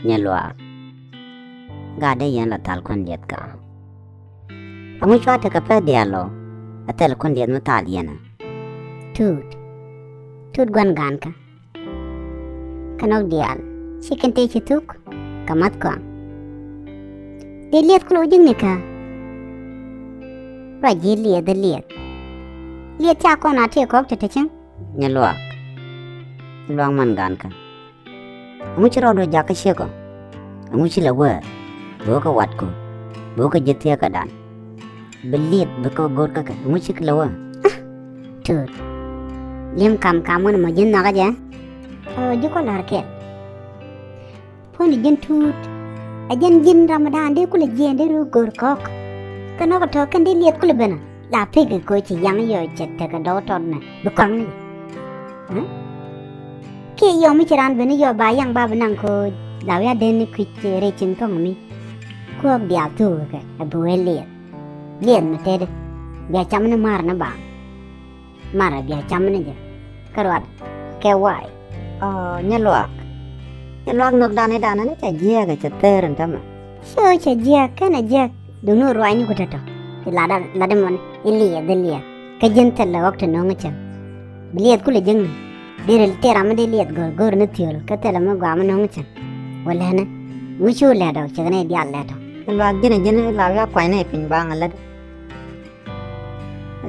nyelwa ga de yan la tal kon diet ka amu chwa te ka pe dialo atel kon diet mu tal yana tut gwan gan ka kanok dial chicken te chituk kamat ko de liet klo jing ne ka ra ji liet cha ko na te ko te chen nyelwa luang man gan ka amu chro do ja ka she ko amu chi la wa bo ka wat ko bo ka jit ya ka dan beliet bo ko gor ka amu chi la wa tut lim kam kamun ma jin na ga ja ji ko lar ke phone jin tut ajan jin ramadan de kula jende ru gor kok kanok to kan de liet kula bena la pe ko chi yang yo chet ta ka do ton na bu kang ni ke yo mi chiran bena yo ba yang ba benang ko la ya den ku re chin tong mi ko dia tu ka bu liet ma te de ya cham na mar na ba mara ya cham na ja karwat ke wai nyelwa nok dan e dan ne cha je ga cha teren tama so cha je ka na je du no roi ni ko ta la da mon ilia ka jen ta la wakta no ngcha biliet kula jeng direl tera ma de liet gor na tiol ka tela ma gwa ma no ngcha wala na mu chu la da cha ne dia la ta nyelwa jene la ga kwai ne pin bang la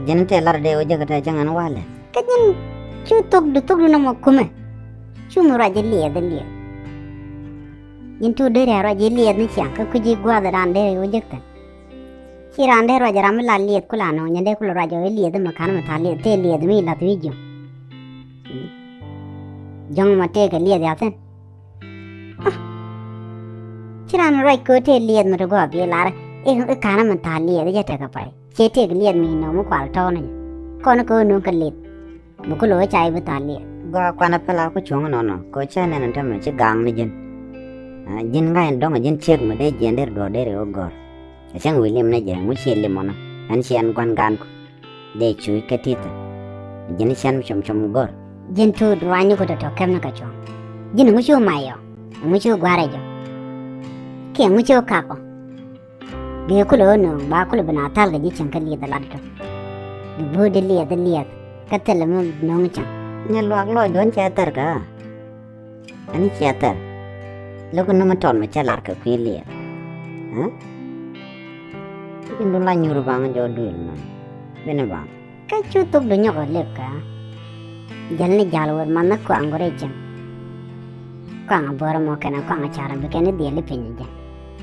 jene te lar de o je ga ta jangan wala ka jen chu tok du no ma kuma chu mu ra je liet yin tu de ra je liet ni cha ka ku ji gwa da ran de o je ta chi ran de ra ram la liet kula no nyande kula ra je liet ma kan ma tha liet te liet mi la tu ji jong ma te ka liet ya ten chi ran ra ko te liet ma go bi la e kan ma tha liet je ta ka pai che te ka liet mi no mu kwal to ne ko no ka liet bu ko lo chai bu ta liet gwa kwana pela ko chung no ko cha ne nan tama chi gang ni jin ngai dong jin chek ma de jende do de ro gor sang William na je mu che le mona an sian kwan gan ko de chu ka tita jin sian chom gor jin tu dwa ni ko to kam na ka chong jin mu chu ma yo mu chu gwa re jo ke mu chu ka ko be ko lo no ba ko le bana tal ga ji chan ka li da la ka bu de liet ka tel mu no ngcha nyelwa lo don cha tar ka ani cha tar lo ko no ma ton ma cha lar ka kwi le Indo la nyuru bang jo duil na bene bang ka chu tok do nyok le ka jal ni jal wor man ko angore jam ka ngabor mo kana ka ngachara be kana de le pinya ja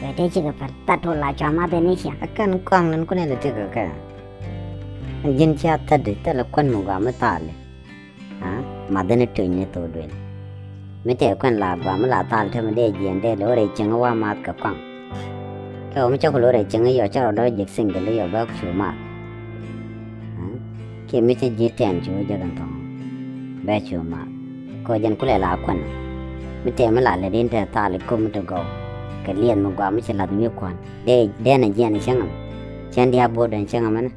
be te chi ga par ta to la chama de ni sia akan kwang nan ko ne le te ka jin cha ta de ta la kwan mo ga ma ta le ma de ne to ni to duil me te kwan la ba ma la ta le me de jen de lo re chang wa ma ka kwang ka mo cha ko lo re chang yo cha do jik sing de le yo ba chu ma ke me te ji ten chu ja gan to ba chu ma ko jan ku le la kwan me te ma la le din te ta le ko mo to go ka lien mo ga me cha la mi kwan de na jen chang chan dia bo den chang ma na